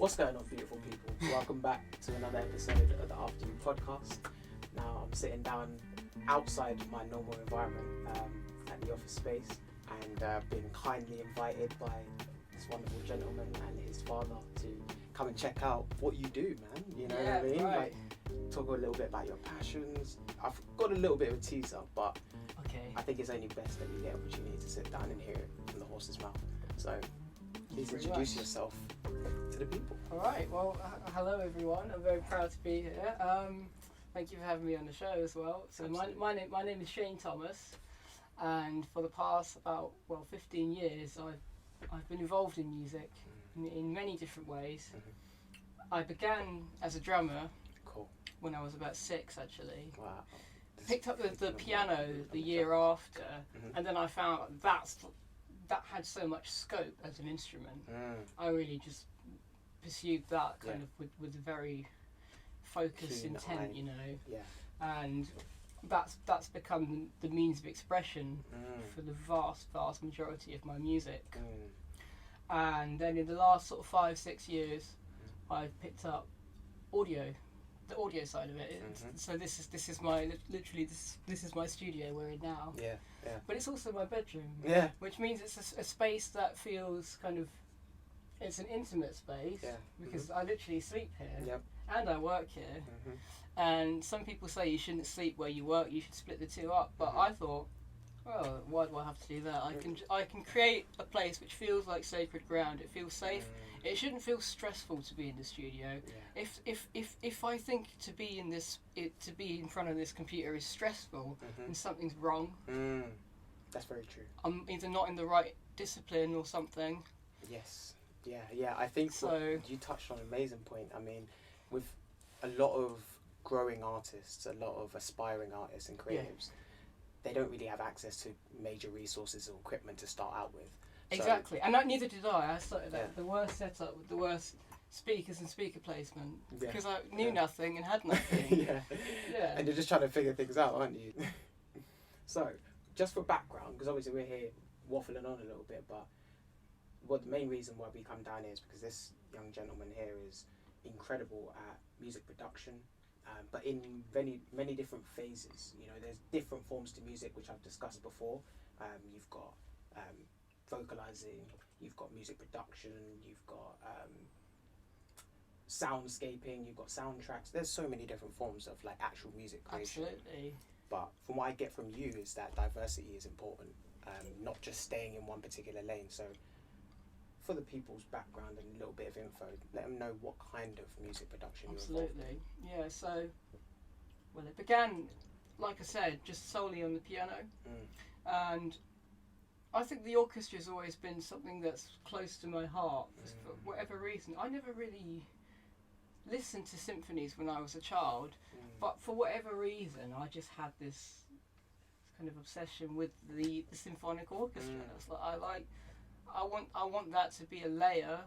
What's going on, beautiful people? Welcome back to another episode of the After You podcast. Now I'm sitting down outside my normal environment at the office space, and been kindly invited by this wonderful gentleman and his father to come and check out what you do, man. You know what I mean? Right. Like, talk a little bit about your passions. I've got a little bit of a teaser, but I think it's only best that we get an opportunity to sit down and hear it from the horse's mouth. So please introduce yourself to the people. All right. Well, hello everyone. I'm very proud to be here. Thank you for having me on the show as well. So my name is Shane Thomas, and for the past about 15 years, I've been involved in music in many different ways. I began as a drummer. Cool. When I was about 6, actually. Wow. Picked up the piano the year after, and then I found that had so much scope as an instrument. I really just pursued that kind of with a very focused intent, you know. Yeah. And that's become the means of expression for the vast majority of my music. And then in the last sort of 5-6 years, I've picked up the audio side of it. So this is my this is my studio we're in now. Yeah. But it's also my bedroom. Yeah. Which means it's a space that feels kind of, it's an intimate space. Yeah. Because I literally sleep here. Yep. And I work here. And some people say you shouldn't sleep where you work. You should split the two up. But I thought, well, why do I have to do that? I can create a place which feels like sacred ground. It feels safe. It shouldn't feel stressful to be in the studio. Yeah. If I think to be in front of this computer is stressful, then something's wrong. That's very true. I'm either not in the right discipline or something. Yes. Yeah. I think so. You touched on an amazing point. I mean, with a lot of growing artists, a lot of aspiring artists and creatives, they don't really have access to major resources or equipment to start out with. Exactly, and neither did I. I started at the worst setup with the worst speakers and speaker placement because I knew nothing and had nothing. Yeah. And you're just trying to figure things out, aren't you? So, just for background, because obviously we're here waffling on a little bit, but the main reason why we come down here is because this young gentleman here is incredible at music production, but in many different phases. You know, there's different forms to music which I've discussed before. You've got vocalizing, you've got music production, you've got soundscaping, you've got soundtracks. There's so many different forms of like actual music creation. Absolutely. But from what I get from you is that diversity is important, not just staying in one particular lane. So for the people's background and a little bit of info, let them know what kind of music production you're involved in. Absolutely. Yeah, so it began, like I said, just solely on the piano. And I think the orchestra's always been something that's close to my heart for whatever reason. I never really listened to symphonies when I was a child, but for whatever reason, I just had this kind of obsession with the symphonic orchestra. It's like I want that to be a layer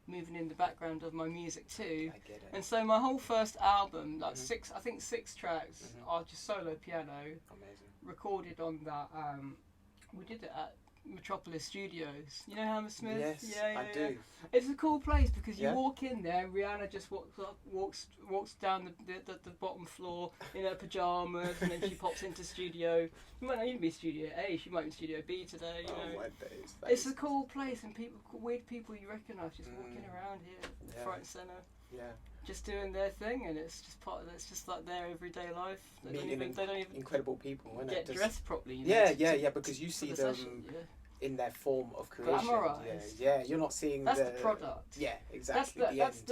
moving in the background of my music too. I get it. And so my whole first album, like 6 tracks, are just solo piano. Amazing. Recorded on that. We did it at Metropolis Studios. You know Hammersmith? Yes, I do. It's a cool place because you walk in there and Rihanna just walks down the bottom floor in her pajamas, and then she pops into studio. You might not even be studio A, she might be studio B today. You know. My days. It's a cool place, and weird people you recognise just walking around here, front and centre. Yeah. Just doing their thing, and it's just it's just like their everyday life. They don't even incredible people, get dressed properly. You know, because you see them in their form of creation. Glamorized. Yeah, you're not seeing the product. Yeah, exactly. That's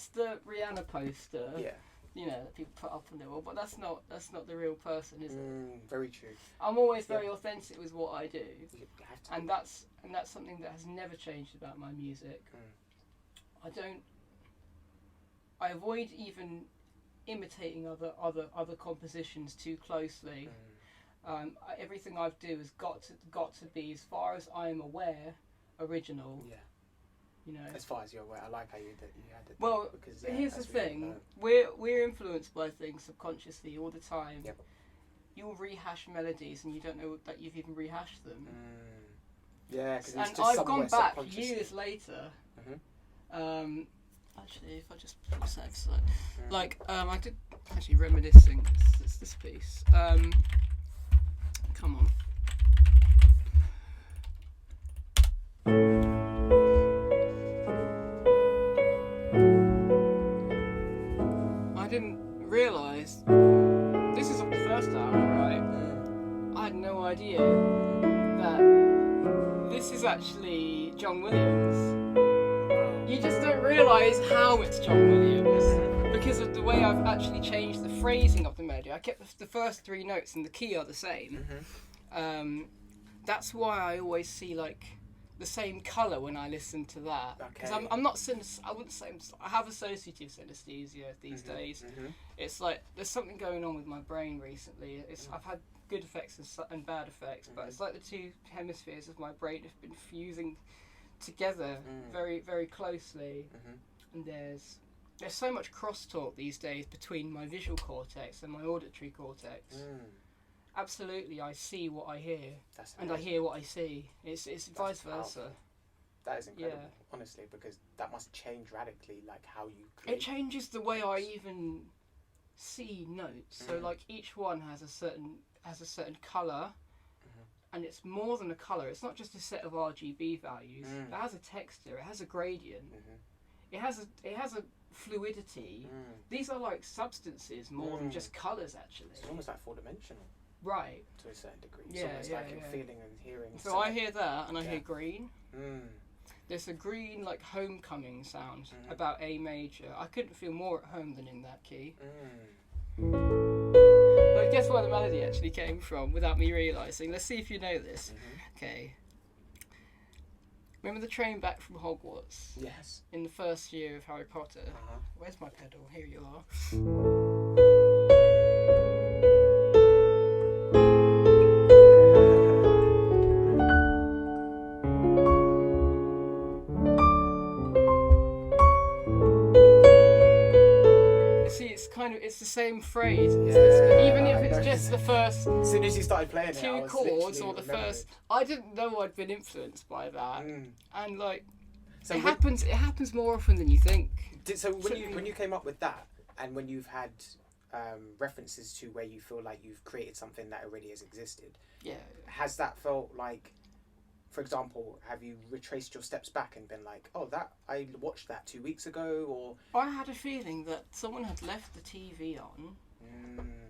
the Rihanna poster. Yeah. You know, that people put up on their wall, but that's not the real person, is it? Very true. I'm always very authentic with what I do, you have to and that's something that has never changed about my music. I avoid even imitating other compositions too closely. Everything I do has got to be, as far as I am aware, original. Yeah. You know. As far as you're aware, I like how you had it. Well, because, here's the thing: we're influenced by things subconsciously all the time. Yep. You'll rehash melodies and you don't know that you've even rehashed them. Yeah, because and I've gone back years later. actually, if I just pause that for a sec. Like, I did actually reminiscing. It's this piece. Come on. I didn't realise this is on the first album, right? I had no idea that this is actually John Williams. You just don't realise how it's John Williams because of the way I've actually changed the phrasing of the melody. I kept the first three notes and the key are the same. That's why I always see like the same colour when I listen to that. Because I'm not I wouldn't say I have associative synesthesia these days. It's like there's something going on with my brain recently. I've had good effects and bad effects, but it's like the two hemispheres of my brain have been fusing together very, very closely. And there's so much crosstalk these days between my visual cortex and my auditory cortex. Absolutely, I see what I hear, and I hear what I see. It's vice versa. That is incredible, honestly, because that must change radically, like how you create. It changes the way I even see notes. So, like each one has a certain color, and it's more than a color. It's not just a set of RGB values. It has a texture. It has a gradient. It has a fluidity. These are like substances more than just colors. Actually, it's almost like four-dimensional. Right. To a certain degree. It's almost like you're feeling and hearing. So I hear that and I hear green. There's a green like homecoming sound about A major. I couldn't feel more at home than in that key. But guess where the melody actually came from without me realising? Let's see if you know this. Okay. Remember the train back from Hogwarts? Yes. In the first year of Harry Potter? Where's my pedal? Here you are. It's the same phrase. Even if it's just the first. As soon as you started playing two chords or the first, I didn't know I'd been influenced by that, and like, so it happens more often than you think. So when you came up with that, and when you've had references to where you feel like you've created something that already has existed, has that felt like? For example, have you retraced your steps back and been like, oh, that I watched that 2 weeks ago, or? I had a feeling that someone had left the TV on,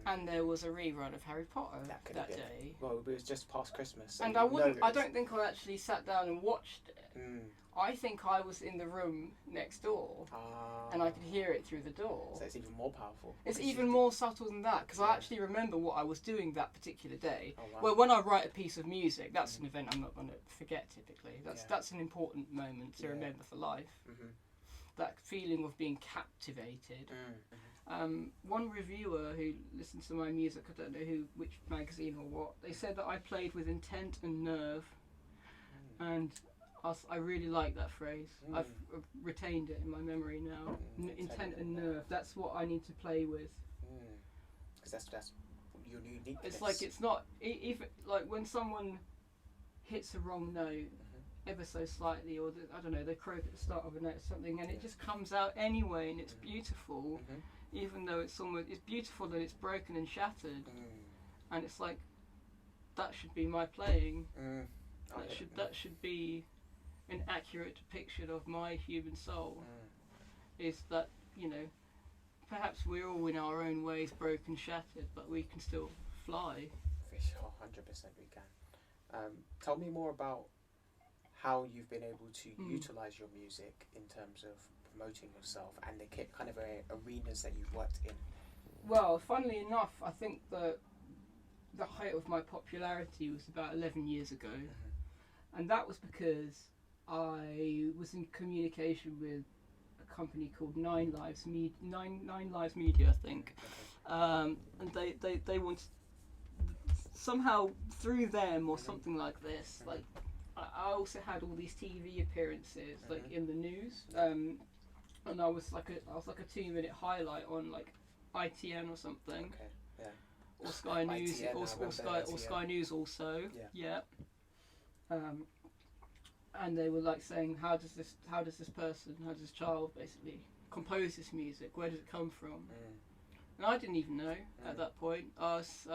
and there was a rerun of Harry Potter that day. Well, it was just past Christmas, and I don't think I actually sat down and watched it. I think I was in the room next door, and I could hear it through the door. So it's even more powerful. It's even more subtle than that, because I actually remember what I was doing that particular day. Well, when I write a piece of music, that's an event I'm not going to forget typically. That's an important moment to remember for life. That feeling of being captivated. One reviewer who listened to my music, I don't know which magazine or what, they said that I played with intent and nerve, and I really like that phrase. I've retained it in my memory now. Intent and nerve. That's what I need to play with. Because that's your uniqueness. It's like it's not even like when someone hits a wrong note ever so slightly, or I don't know, they croak at the start of a note or something, and it just comes out anyway, and it's beautiful, even though it's beautiful and it's broken and shattered, and it's like that should be my playing. That should be an accurate depiction of my human soul. Is that, perhaps we're all in our own ways broken, shattered, but we can still fly. For sure, 100% we can. Tell me more about how you've been able to utilise your music in terms of promoting yourself and the kind of arenas that you've worked in. Well, funnily enough, I think that the height of my popularity was about 11 years ago, and that was because I was in communication with a company called Nine Lives Media, I think, and they wanted somehow through them or something like this. Like I also had all these TV appearances like in the news, and I was like a 2-minute highlight on like ITN or something, or Sky News, or Sky News also, and they were like saying, how does this child basically composes music? Where does it come from? And I didn't even know at that point. I was,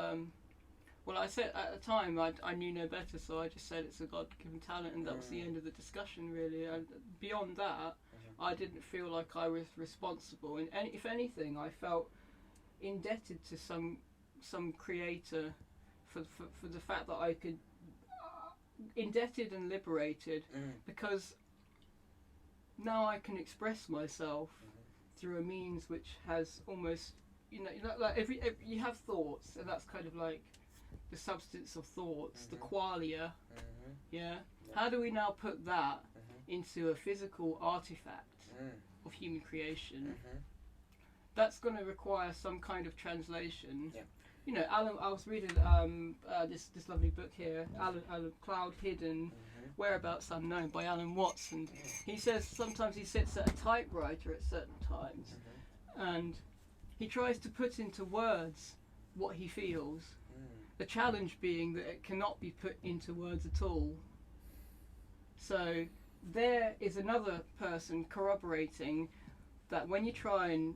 well, I said at the time I knew no better, so I just said it's a God-given talent, and that was the end of the discussion, really. And beyond that, I didn't feel like I was responsible. And if anything, I felt indebted to some creator for the fact that I could, indebted and liberated, because now I can express myself through a means which has almost, you know, like every you have thoughts, and that's kind of like the substance of thoughts, the qualia. Yeah. How do we now put that into a physical artifact of human creation? That's going to require some kind of translation. Yeah. You know, Alan. I was reading this lovely book here, Alan Cloud Hidden, Whereabouts Unknown by Alan Watts, and he says sometimes he sits at a typewriter at certain times, and he tries to put into words what he feels. The challenge being that it cannot be put into words at all. So there is another person corroborating that when you try and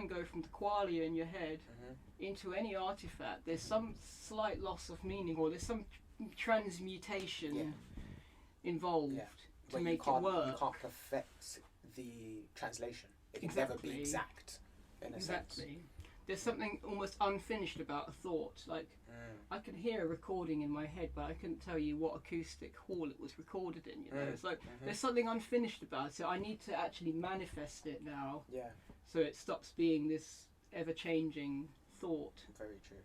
go from the qualia in your head into any artifact, there's some slight loss of meaning, or there's some transmutation involved to But make it work. You can't perfect the translation. It can never be exact, in a sense. There's something almost unfinished about a thought. Like, I can hear a recording in my head, but I couldn't tell you what acoustic hall it was recorded in. You know, it's like there's something unfinished about it. I need to actually manifest it now. Yeah. So it stops being this ever-changing thought. Very true.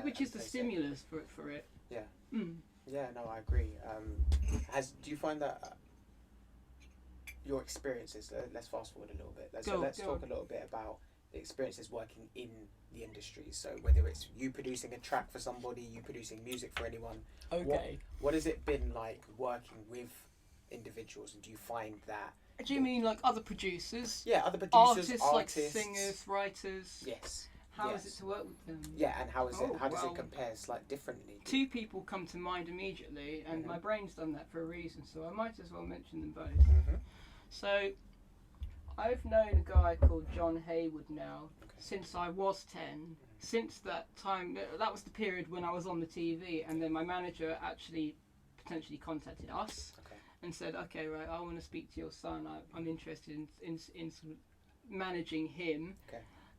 Which is the stimulus for it. Yeah. Yeah. No, I agree. Do you find that your experiences? Let's fast forward a little bit. Let's talk a little bit about the experiences working in the industry. So whether it's you producing a track for somebody, you producing music for anyone. Okay. What has it been like working with individuals, and do you find that? Do you mean like other producers? Yeah, other producers, artists, like singers, writers. Yes. How is it to work with them? Yeah, and how does it compare slightly differently? Two people come to mind immediately, and my brain's done that for a reason, so I might as well mention them both. So I've known a guy called John Haywood now since I was 10. Since that time, that was the period when I was on the TV, and then my manager actually potentially contacted us and said, okay, right, I want to speak to your son. I'm interested in sort of managing him.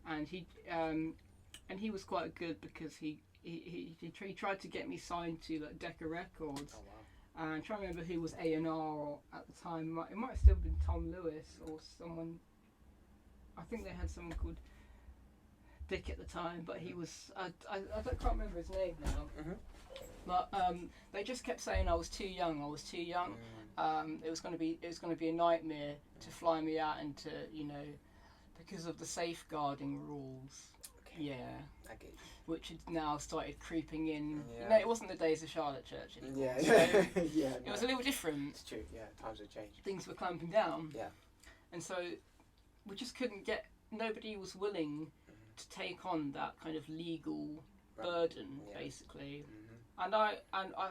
And he was quite good, because he tried to get me signed to like Decca Records. And I'm trying to remember who was A&R at the time. It might have still been Tom Lewis or someone. I think they had someone called Dick at the time, but he was. I can't remember his name now. But they just kept saying I was too young. It was going to be a nightmare to fly me out into, you know, because of the safeguarding rules. Yeah. I get you. Which had now started creeping in. You know, it wasn't the days of Charlotte Church anymore. So it was a little different. It's true, times have changed. Things were clamping down. Yeah. And so we just couldn't get, nobody was willing to take on that kind of legal burden, basically. And I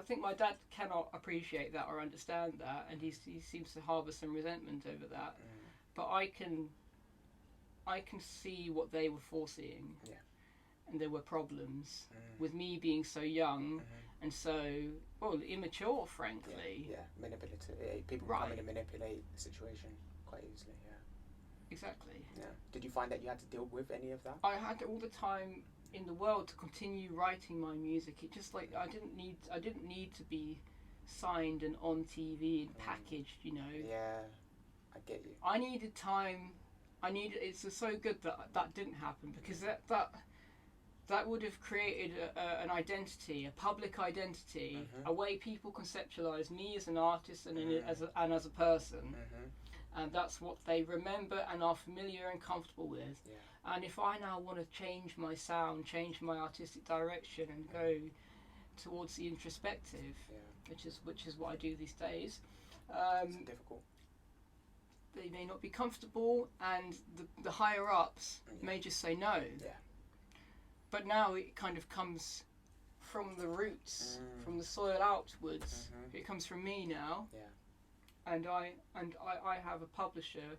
think my dad cannot appreciate that or understand that, and he seems to harbour some resentment over that. But I can see what they were foreseeing. Yeah. And there were problems with me being so young and so, immature, frankly. Yeah, manipulative. People come in and manipulate the situation quite easily, Exactly. Yeah. Did you find that you had to deal with any of that? I had all the time in the world to continue writing my music. It just like I didn't need to be signed and on TV and packaged, you know. Yeah, I get you. I needed time. It's so good that didn't happen, because that would have created an identity, a public identity, a way people conceptualize me as an artist and as a person, and that's what they remember and are familiar and comfortable with. Yeah. And if I now want to change my sound, change my artistic direction, and go towards the introspective, which is what I do these days, it's difficult. They may not be comfortable, and the higher ups may just say no. Yeah. But now it kind of comes from the roots, from the soil outwards. It comes from me now. Yeah. And I have a publisher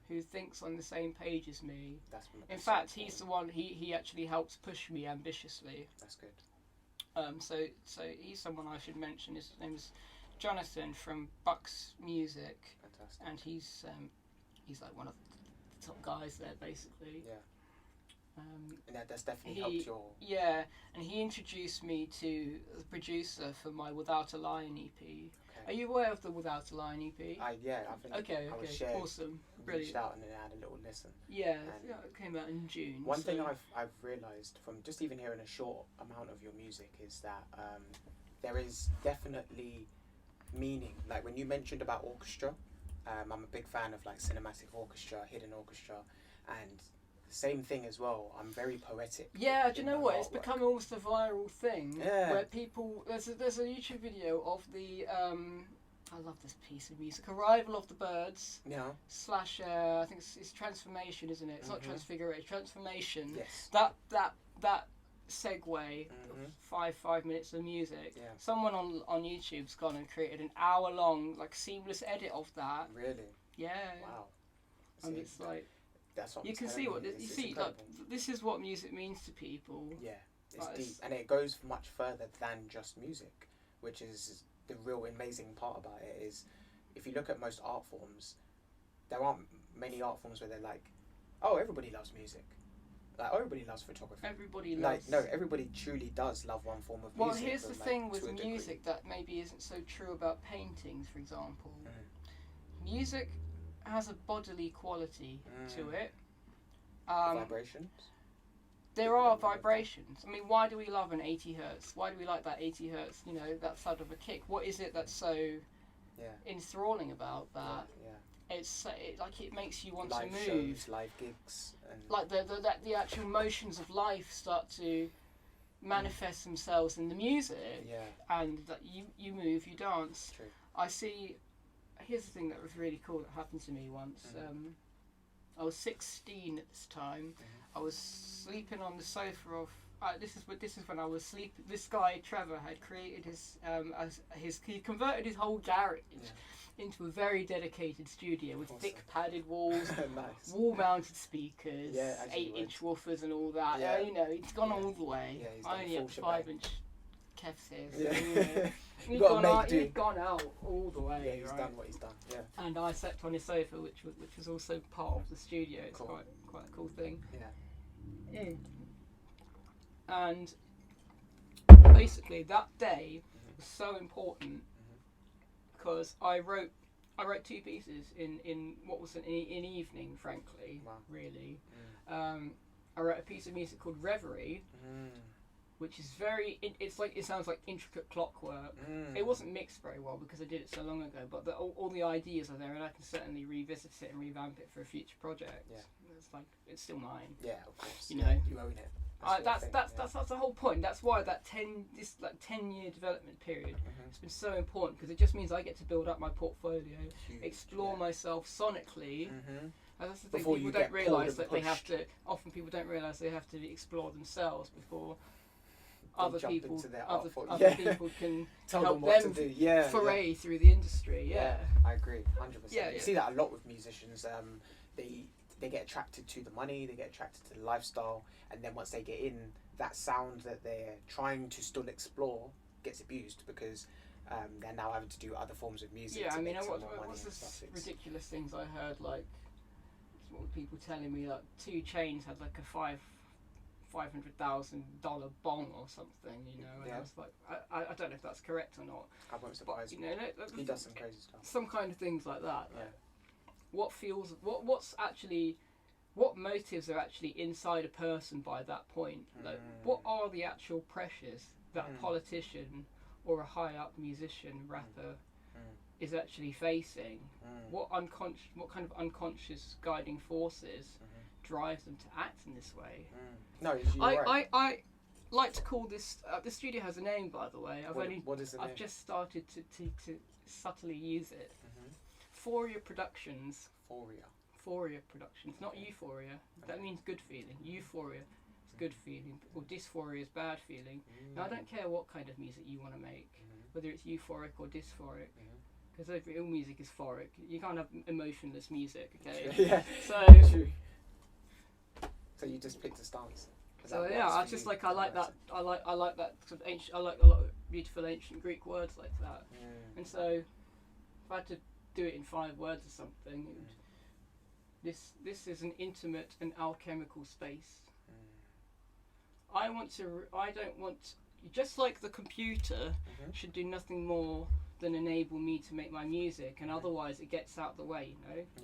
who thinks on the same page as me. That's in fact, so he's the one. He actually helps push me ambitiously. That's good. So he's someone I should mention. His name is Jonathan from Bucks Music. Fantastic. And he's like one of the top guys there, basically. Yeah. And that's definitely helped your... Yeah, and he introduced me to the producer for my Without a Line EP. Okay. Are you aware of the Without a Line EP? I think Okay, I was shared, awesome, brilliant. reached out and then I had a little listen. Yeah, it came out in June. One thing I've realised from just even hearing a short amount of your music is that there is definitely meaning. Like when you mentioned about orchestra, I'm a big fan of like cinematic orchestra, hidden orchestra, and same thing as well. I'm very poetic. Yeah, do you know what? It's become almost a viral thing. Yeah. Where people there's a YouTube video of the I love this piece of music. Arrival of the Birds. Yeah. / I think it's Transformation, isn't it? It's not Transfiguration. Transformation. Yes. That segue. 5 minutes of music. Yeah. Someone on YouTube's gone and created an hour-long like seamless edit of that. Really? Yeah. Wow. And it's like that's what you can see what you see. Like, this is what music means to people. Yeah, it's like, deep, and it goes much further than just music, which is the real amazing part about it. Is if you look at most art forms, there aren't many art forms where they're like, oh, everybody loves music. Like, everybody loves photography. Everybody loves... No, everybody truly does love one form of music. Well, here's the thing with music that maybe isn't so true about paintings, for example. Music has a bodily quality to it. Vibrations? There are vibrations. I mean, why do we love an 80 hertz? Why do we like that 80 hertz, that thud of a kick? What is it that's so enthralling about that? Yeah. It makes you want live to move. Shows, live gigs, and like the actual motions of life start to manifest themselves in the music. Yeah. And that you move, you dance. True. I see. Here's the thing that was really cool that happened to me once. I was 16 at this time. I was sleeping on the sofa of. This is when I was sleeping. This guy Trevor had created he converted his whole garage into a very dedicated studio with thick padded walls, nice. wall-mounted speakers, 8-inch woofers and all that. Yeah. He's gone all the way. Yeah, he's I only have 5-inch Kev's here. So, he's gone out all the way. Yeah, he's right? done what he's done. Yeah. And I slept on his sofa, which was also part of the studio. It's quite a cool thing. Yeah. And basically, that day was so important because I wrote 2 pieces in what was an evening, frankly. Wow. Really. I wrote a piece of music called Reverie. Which is it sounds like intricate clockwork. It wasn't mixed very well because I did it so long ago, but all the ideas are there, and I can certainly revisit it and revamp it for a future project. Yeah. It's still mine. Yeah, of course. You know, you own it. That's the whole point. That's why that 10-year development period has been so important, because it just means I get to build up my portfolio, explore myself sonically. And that's the thing. People don't realise that they have to. Often people don't realise they have to explore themselves before other people can tell help them what them to do. foray through the industry. Yeah, I agree, 100%. Yeah, you see that a lot with musicians. They get attracted to the money, they get attracted to the lifestyle, and then once they get in, that sound that they're trying to still explore gets abused because they're now having to do other forms of music. Yeah, to I mean, make some more what's money this ridiculous things I heard? Like, what were people telling me? Like, 2 Chainz had like a $500,000 bong or something, and I was like, I don't know if that's correct or not. I won't surprise you. He does some crazy stuff. Some kind of things like that. Yeah. What motives are actually inside a person by that point? Like, what are the actual pressures that a politician or a high up musician, rapper is actually facing? What kind of unconscious guiding forces drive them to act in this way? No, you're right. I like to call this. The studio has a name, by the way. What is the name? I've just started to subtly use it. Foria Productions. Foria Productions, not Euphoria. That means good feeling. Euphoria is good feeling, or dysphoria is bad feeling. Now, I don't care what kind of music you want to make, whether it's euphoric or dysphoric. because all music is phoric. You can't have emotionless music, okay? Yeah. So. True. So you just picked a stance. So yeah, I just like I like that sort of ancient. I like a lot of beautiful ancient Greek words like that. And so if I had to do it in 5 words or something, this is an intimate and alchemical space. I don't want. Just like the computer should do nothing more than enable me to make my music, and otherwise it gets out of the way.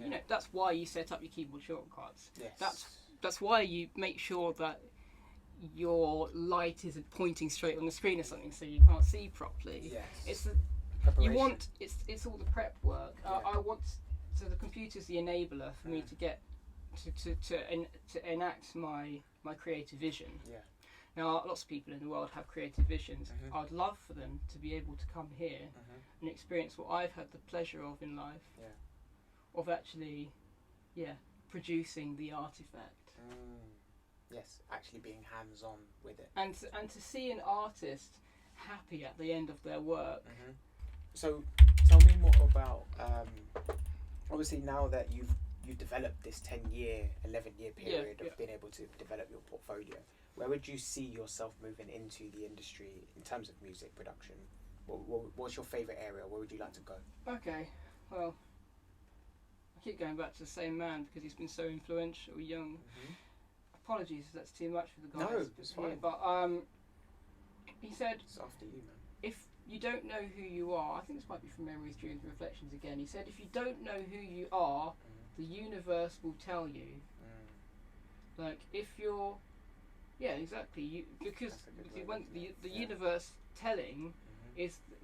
You know, that's why you set up your keyboard shortcuts. Yes. That's why you make sure that your light isn't pointing straight on the screen or something, so you can't see properly. Yes. It's all the prep work. I want, so the computer's the enabler for me to get to enact my creative vision. Now, lots of people in the world have creative visions. I'd love for them to be able to come here and experience what I've had the pleasure of in life, of actually, producing the artifact. Yes, actually being hands-on with it. And to see an artist happy at the end of their work. So, tell me more about, obviously now that you've developed this 10-year, 11-year period of being able to develop your portfolio, where would you see yourself moving into the industry in terms of music production? What's your favourite area? Where would you like to go? Okay, well, I keep going back to the same man because he's been so influential, young. Apologies if that's too much for the guys. No, it's fine. But he said, it's after you, man. If you don't know who you are, I think this might be from Memories, Dreams and Reflections again, he said, if you don't know who you are, the universe will tell you. Like, if you're... Yeah, exactly. Because when the universe telling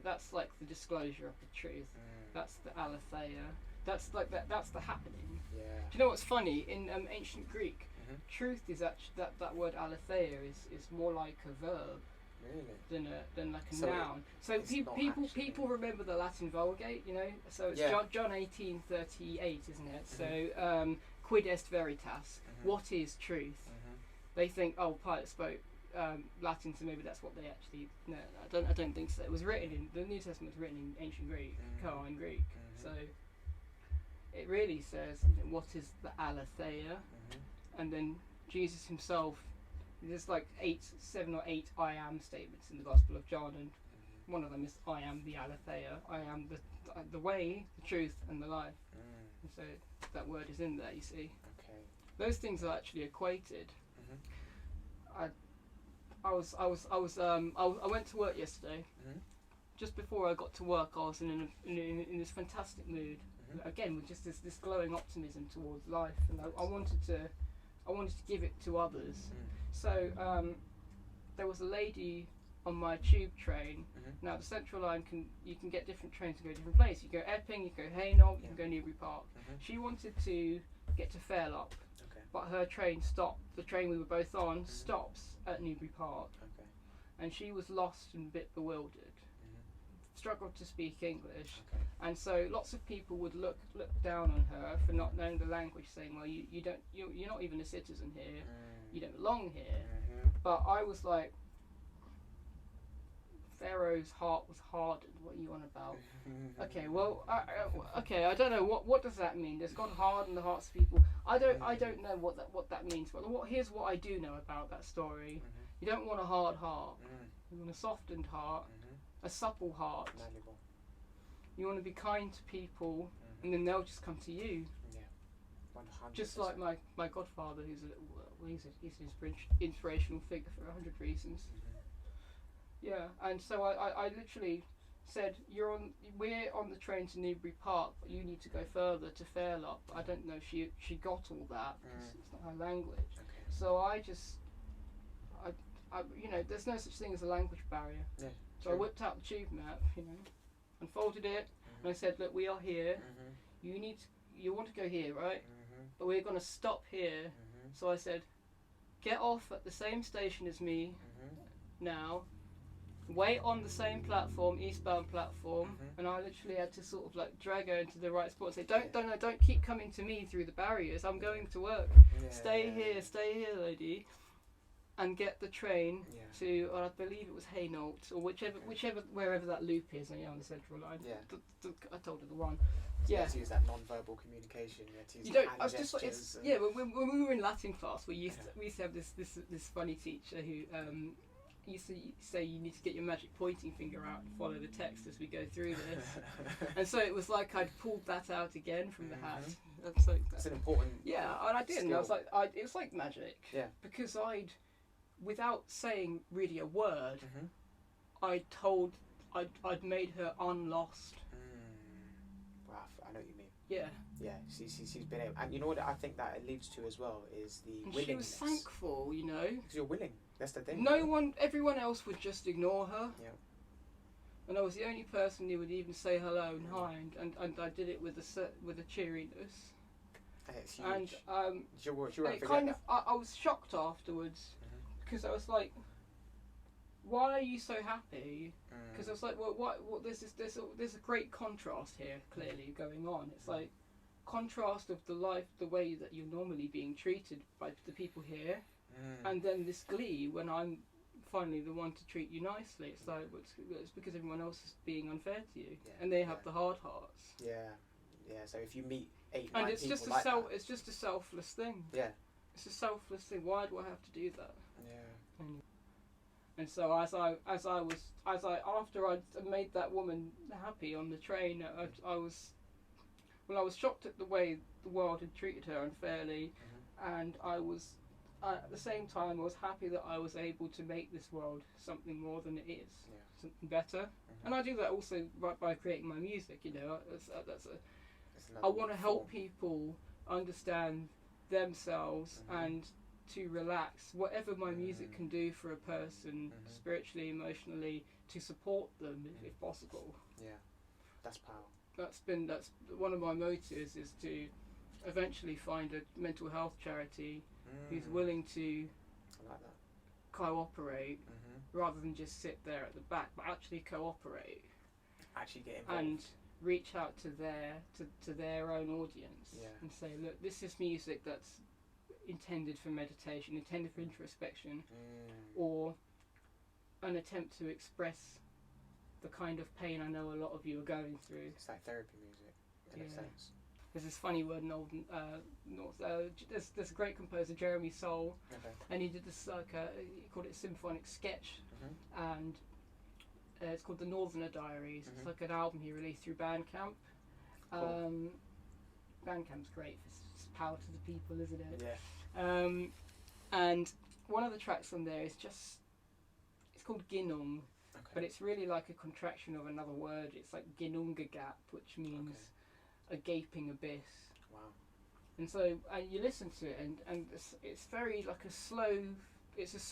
that's like the disclosure of the truth. That's the aletheia. That's like that's the happening. Yeah. Do you know what's funny? In ancient Greek, truth is actually that word aletheia is more like a verb. Really? Than like a noun. So people remember the Latin Vulgate, you know. So it's John 18:38, isn't it? So quid est veritas? What is truth? They think, oh, Pilate spoke Latin, so maybe that's what they actually. No, I don't think so. It was written in the New Testament was written in ancient Greek, Koine Greek. So it really says, what is the aletheia, and then Jesus himself. There's like 7 or 8 I am statements in the Gospel of John, and one of them is I am the aletheia. I am the way, the truth, and the life. And so that word is in there. You see, those things are actually equated. I went to work yesterday. Just before I got to work, I was in this fantastic mood. Again, with just this glowing optimism towards life, and I wanted to give it to others. So there was a lady on my tube train. Now the Central Line you can get different trains to go different places. You go Epping, you go Hainault, you can go Newbury Park. She wanted to get to Fairlop, but her train stopped. The train we were both on stops at Newbury Park, and she was lost and a bit bewildered. Struggled to speak English, and so lots of people would look down on her for not knowing the language, saying, "Well, you're not even a citizen here. You don't belong here." But I was like, Pharaoh's heart was hardened. What are you on about? Okay, well, I don't know what does that mean. There's God hardened the hearts of people. I don't know what that means. But here's what I do know about that story. You don't want a hard heart. You want a softened heart. A supple heart. Malleable. You want to be kind to people, and then they'll just come to you. Yeah, 100%. Just like my godfather, who's he's an inspirational figure for 100 reasons. Yeah, and so I literally said, we're on the train to Newbury Park, but you need to go further to Fairlop. I don't know if she got all that, because it's not her language. So I there's no such thing as a language barrier. Yeah. So I whipped out the tube map, unfolded it, and I said, look, we are here. You want to go here, right? But we're going to stop here. So I said, get off at the same station as me now. Wait on the same platform, eastbound platform, and I literally had to sort of like drag her into the right spot and say, don't keep coming to me through the barriers. I'm going to work. Stay here, lady. and get the train Yeah. to, I believe it was Hainault, or wherever that loop is, on the Central Line. Yeah. I told her the one. So Yeah. to use that non-verbal communication. Yeah, to use You the don't. hand I was just like, gestures and- yeah. When we were in Latin class, we used to have this funny teacher who used to say you need to get your magic pointing finger out and follow the text as we go through this. And so it was like I'd pulled that out again from the hat. That's like That's an important. yeah, and I did, and I was like, it was like magic. Yeah. Because without saying really a word, Mm-hmm. I'd made her unlost. Wow, I know what you mean. Yeah. Yeah, she's been able, and you know what I think that alludes to as well is the And willingness. she was thankful, you know. Because you're willing. That's the thing. Everyone else would just ignore her. Yeah. And I was the only person who would even say hello and hi, and I did it with a cheeriness. It's huge. And she won't it forget kind that. of I was shocked afterwards because I was like, why are you so happy? Because I was like, well, what? There's a great contrast here clearly going on. It's like contrast of the way that you're normally being treated by the people here, and then this glee when I'm finally the one to treat you nicely. It's like it's because everyone else is being unfair to you, and they have the hard hearts. Yeah, yeah. So if you meet 8, 9 and it's people just like that, it's just a selfless thing. Yeah. It's a selfless thing. Why do I have to do that? Yeah. And so after I'd made that woman happy on the train, I was shocked at the way the world had treated her unfairly, and I was at the same time I was happy that I was able to make this world something more than it is, something better. And I do that also by creating my music. You know, I want to help people understand themselves and to relax. Whatever my music can do for a person, spiritually, emotionally, to support them if possible. Yeah, that's power. That's one of my motives, is to eventually find a mental health charity who's willing to I like that. cooperate rather than just sit there at the back, but actually cooperate. Actually get involved. And reach out to their own audience and say, look, this is music that's intended for meditation, intended for introspection, or an attempt to express the kind of pain I know a lot of you are going through. It's like therapy music, in a sense. There's this funny word in there's a great composer, Jeremy Soule, and he did this he called it symphonic sketch, and it's called the Northerner Diaries. It's like an album he released through Bandcamp. Cool. Bandcamp's great. It's power to the people, isn't it? Yeah. And one of the tracks on there is it's called Ginung, but it's really like a contraction of another word. It's like Ginungagap, which means a gaping abyss. Wow. And so you listen to it, and it's very like a slow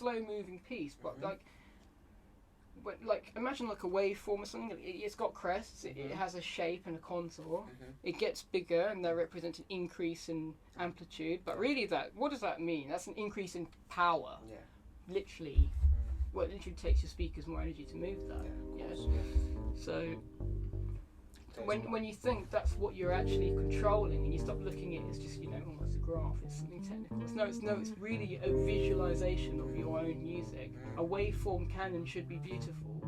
moving piece, but like imagine like a waveform or something. It's got crests, it has a shape and a contour. It gets bigger, and they represent an increase in amplitude. But really, what does that mean? That's an increase in power. Yeah. Literally, well, it literally takes your speakers more energy to move that. So when you think that's what you're actually controlling, and you stop looking at it as just almost a graph, it's something technical. It's really a visualization of your own music. A waveform can and should be beautiful,